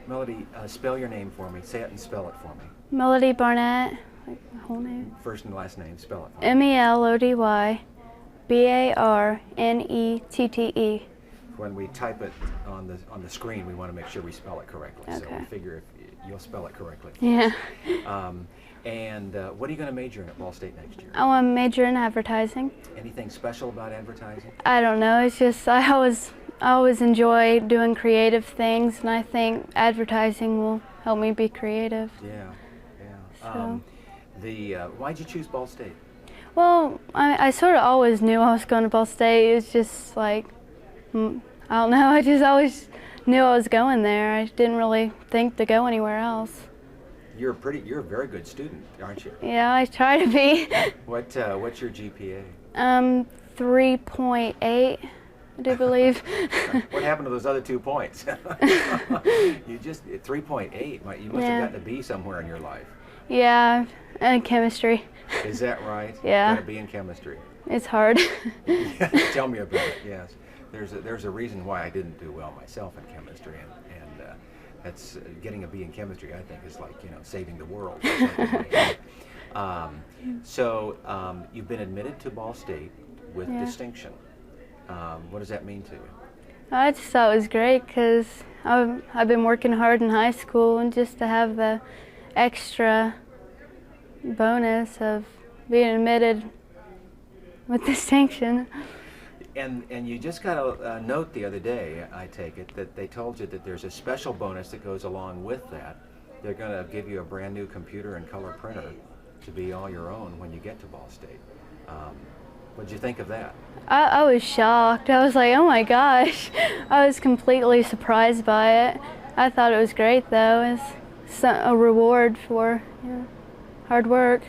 Melody, spell your name for me. Say it and spell it for me. Melody Barnette, like my whole name. First and last name, spell it for me. MELODY BARNETTE. When we type it on the screen, we want to make sure we spell it correctly. Okay. So we figure if you'll spell it correctly. Yeah. And what are you going to major in at Ball State next year? I want to major in advertising. Anything special about advertising? I don't know. It's just I always enjoy doing creative things, and I think advertising will help me be creative. Yeah, yeah. So. Why'd you choose Ball State? Well, I sort of always knew I was going to Ball State. It was just like, I don't know, I just always knew I was going there. I didn't really think to go anywhere else. You're a very good student, aren't you? Yeah, I try to be. What's your GPA? 3.8, I do believe. What happened to those other 2 points? You just 3.8. You must have gotten a B somewhere in your life. Yeah, and chemistry. Is that right? Yeah. Got a B in chemistry. It's hard. Tell me about it. Yes. There's a reason why I didn't do well myself in chemistry, and that's getting a B in chemistry. I think is like saving the world. Or something like that. So you've been admitted to Ball State with distinction. What does that mean to you? I just thought it was great because I've been working hard in high school, and just to have the extra bonus of being admitted with distinction. And you just got a note the other day, I take it, that they told you that there's a special bonus that goes along with that. They're going to give you a brand new computer and color printer to be all your own when you get to Ball State. What did you think of that? I was shocked. I was like, oh my gosh. I was completely surprised by it. I thought it was great though. It's a reward for hard work.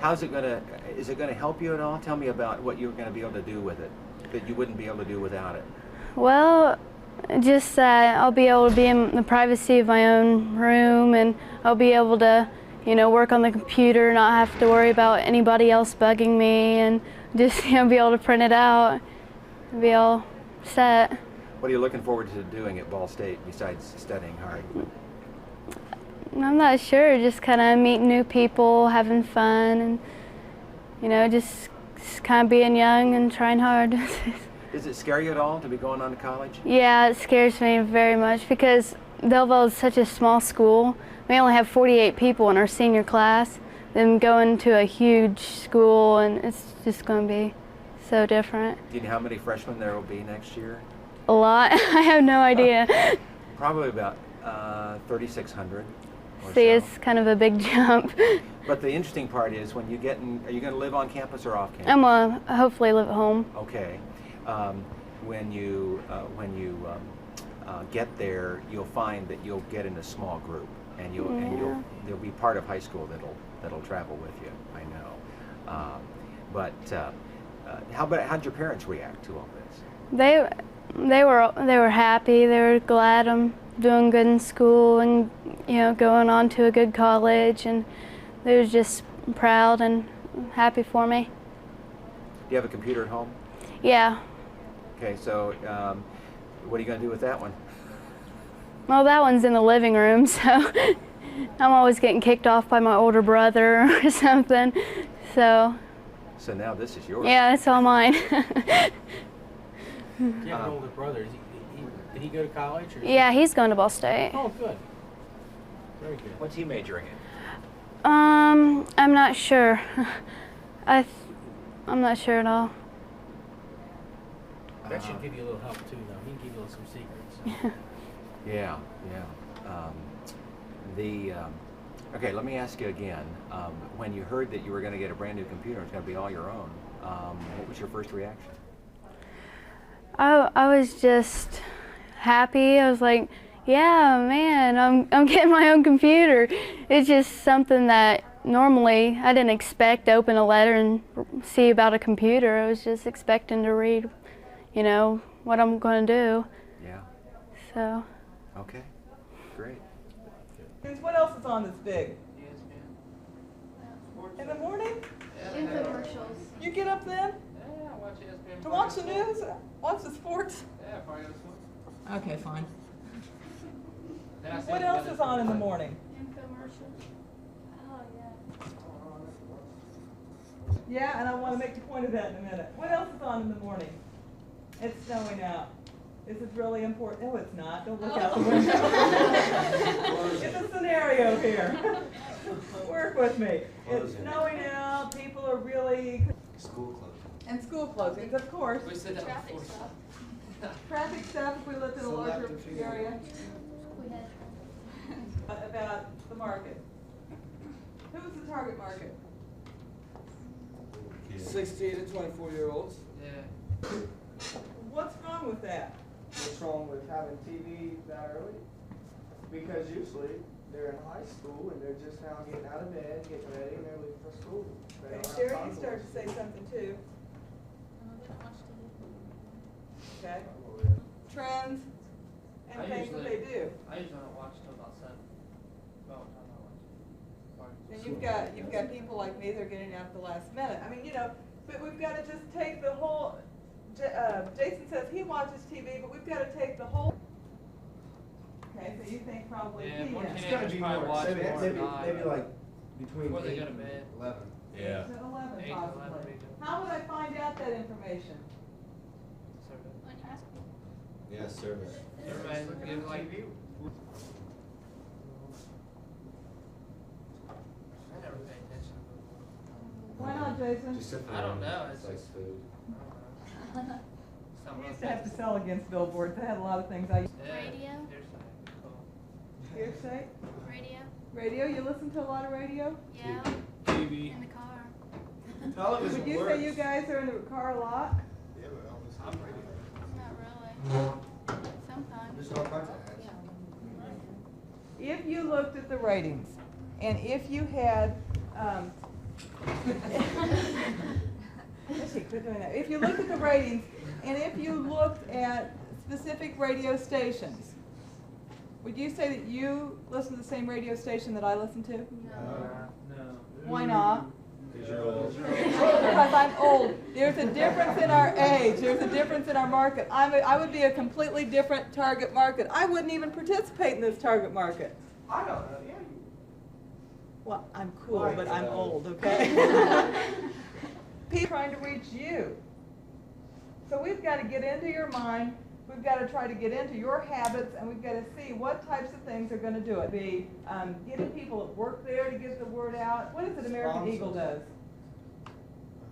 Is it going to help you at all? Tell me about what you're going to be able to do with it that you wouldn't be able to do without it. Well, just that I'll be able to be in the privacy of my own room, and I'll be able to, work on the computer, not have to worry about anybody else bugging me, and just be able to print it out and be all set. What are you looking forward to doing at Ball State besides studying hard? I'm not sure, just kind of meeting new people, having fun, and just kind of being young and trying hard. Does it scare you at all to be going on to college? Yeah, it scares me very much because Daleville is such a small school. We only have 48 people in our senior class. Then going to a huge school, and it's just going to be so different. Do you know how many freshmen there will be next year? A lot. I have no idea. Probably about 3,600. See, it's kind of a big jump. But the interesting part is when you get in, are you going to live on campus or off campus? I'm going to hopefully live at home. Okay. When you get there, you'll find that you'll get in a small group, and you'll be part of high school that'll travel with you. I know. But how'd your parents react to all this? They were happy. They were glad I'm doing good in school and going on to a good college, and they were just proud and happy for me. Do you have a computer at home? Yeah. Okay, so what are you going to do with that one? Well, that one's in the living room, so I'm always getting kicked off by my older brother or something. So now this is yours. Yeah, it's all mine. You have an older brother. Did he go to college? Or yeah, he's going to Ball State. Oh, good. Very good. What's he majoring in? I'm not sure. I'm not sure at all. That should give you a little help too, though. He can give you some secrets. Yeah. Okay, let me ask you again. When you heard that you were going to get a brand new computer, it's going to be all your own. What was your first reaction? I was just happy. I was like, yeah, man, I'm getting my own computer. It's just something that normally I didn't expect to open a letter and see about a computer. I was just expecting to read, what I'm going to do. Yeah. So. Okay, great. What else is on this big? In the morning? Infomercials. You get up then? Yeah, watch ESPN. To watch the news? Watch the sports? Yeah, probably this one. Okay, fine. Then I What said else the is on in the other- morning? Infomercials. Oh, yeah. Yeah, and I want to make a point of that in a minute. What else is on in the morning? It's snowing out. This is really important. Oh, it's not. Don't look out the window. It's a scenario here. Work with me. It's snowing out. People are really... School closing. And school closings, of course. We said that Traffic before. stuff. Traffic stuff, if we looked at a larger Selective figure. area. We had About the market. Who's the target market? 16 to 24-year-olds. Yeah. What's wrong with that? What's wrong with having TV that early? Because usually they're in high school and they're just now getting out of bed, getting ready, and they're leaving for school. They don't have Sherry, time you to started watch to say something too. Okay. TV. Trends and I things that usually- they do. I usually don't watch till about 7. Well, I'm not watching. And you've got people like me that are getting out at the last minute. I mean, you know, but we've got to just take the whole. Jason says he watches TV, but we've got to take the whole. Okay, so you think probably Yeah, he more is. It's gotta be Probably more. watch Maybe, more maybe, than I, maybe but- like between Before they 8 go to and bed. 11. Yeah. At 11 8 to 11 possibly. maybe. How would I find out that information? Yes, service. Everybody give like. I never pay attention. Why not, Jason? Just sit I don't know, It's it's like just- food. I don't know. Something We else used to have to is- sell against billboards. I had a lot of things I used. Yeah, Radio? there's like, cool. Hearsay? radio. Radio? You listen to a lot of radio? Yeah. TV. In the car. Television Would you works. say you guys are in the car a lot? Yeah, but I always I'm ready. Not really. Sometimes. There's all kinds of ads. If you looked at the ratings, and if you had, actually, quit doing that. If you looked at the ratings, and if you looked at specific radio stations, would you say that you listen to the same radio station that I listen to? No. No. Why not? Because you're old. Because I'm old. There's a difference in our age. There's a difference in our market. I would be a completely different target market. I wouldn't even participate in this target market. I don't know. Yeah, you. Well, I'm cool, Right. but I'm old, okay? People trying to reach you. So we've got to get into your mind. We've got to try to get into your habits, and we've got to see what types of things are going to do it. Be getting people at work there to get the word out. What is it American Eagle does?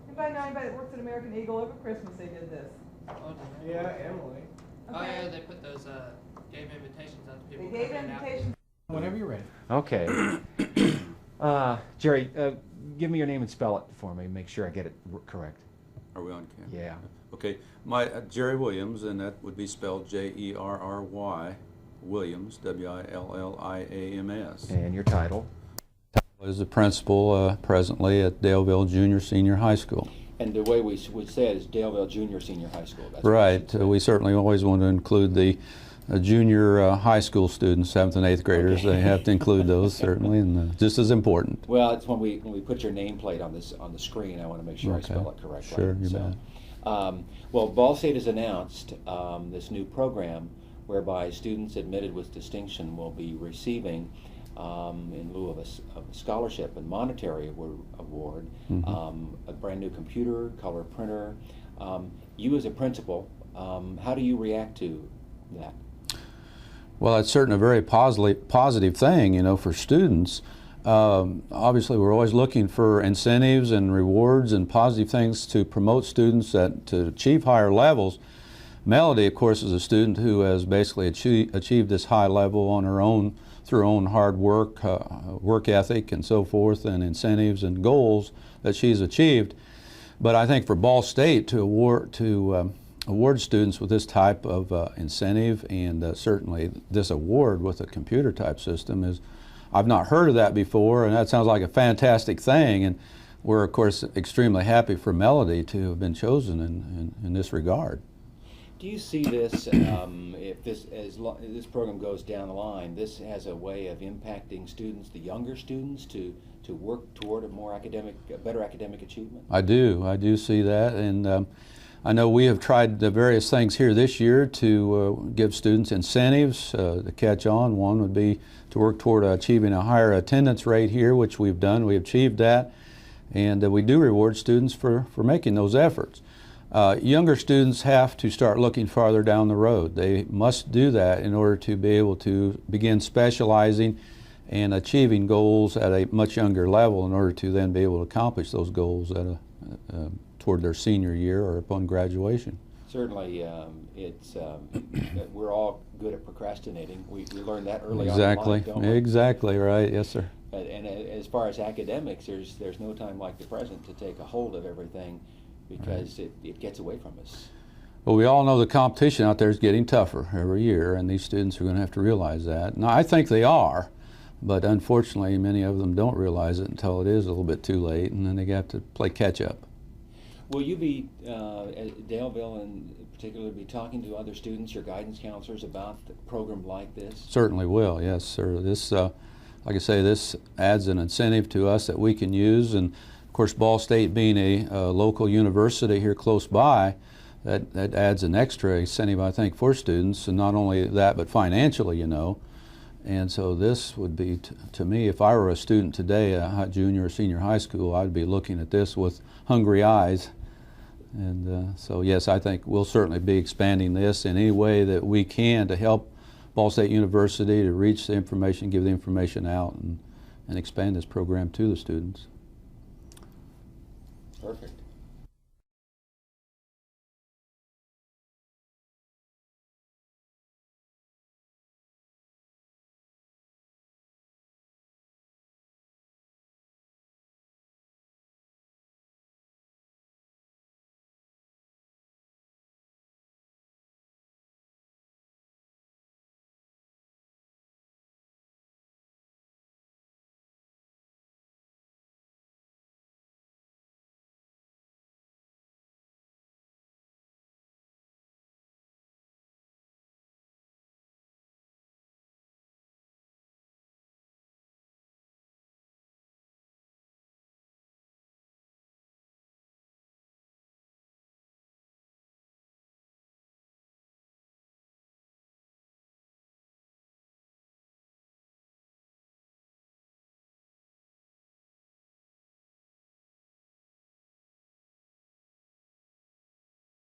Anybody know anybody that works at American Eagle? Over Christmas they did this. Oh, did they? Yeah, Emily. Oh, Okay. yeah, they put those, gave invitations out to They people. gave coming in after. invitations. Whenever you're ready. Okay. Jerry, give me your name and spell it for me. Make sure I get it correct. Are we on camera? Yeah. Okay, my Jerry Williams, and that would be spelled Jerry Williams, Williams. And your title. Is the principal presently at Daleville Junior-Senior High School. And the way we would say it is Daleville Junior-Senior High School. That's Right. We certainly always want to include the junior high school students, 7th and 8th graders. They have to include those certainly, and just as important. Well, it's when we put your nameplate on the screen, I want to make sure I Okay. spell it correctly. Sure, you bet. Well, Ball State has announced this new program whereby students admitted with distinction will be receiving, in lieu of a scholarship and monetary award, a brand new computer, color printer. You as a principal, how do you react to that? Well, it's certainly a very positive thing, you know, for students. Obviously, we're always looking for incentives and rewards and positive things to promote students to achieve higher levels. Melody, of course, is a student who has basically achieved this high level on her own through her own hard work, work ethic, and so forth, and incentives and goals that she's achieved. But I think for Ball State to award students with this type of incentive, and certainly this award with a computer type system, is, I've not heard of that before, and that sounds like a fantastic thing. And we're of course extremely happy for Melody to have been chosen in this regard. Do you see this, if this program goes down the line, this has a way of impacting students, the younger students, to work toward a better academic achievement? I do see that, and I know we have tried the various things here this year to give students incentives to catch on. One would be to work toward achieving a higher attendance rate here, which we've done. We achieved that, and we do reward students for making those efforts. Younger students have to start looking farther down the road. They must do that in order to be able to begin specializing and achieving goals at a much younger level in order to then be able to accomplish those goals at toward their senior year or upon graduation. Certainly, we're all good at procrastinating. We learned that early Exactly. on in life, don't we? Exactly right. Yes, sir. And as far as academics, there's no time like the present to take a hold of everything, because it gets away from us. Well, we all know the competition out there is getting tougher every year, and these students are going to have to realize that. Now, I think they are, but unfortunately, many of them don't realize it until it is a little bit too late, and then they have to play catch up. Will you be, at Daleville in particular, be talking to other students, your guidance counselors, about a program like this? Certainly will, yes, sir. This, like I say, this adds an incentive to us that we can use, and of course, Ball State being a local university here close by, that adds an extra incentive, I think, for students, and not only that, but financially, you know. And so this would be, to me, if I were a student today at junior or senior high school, I'd be looking at this with hungry eyes. And so, yes, I think we'll certainly be expanding this in any way that we can to help Ball State University to reach the information, give the information out, and expand this program to the students. Perfect.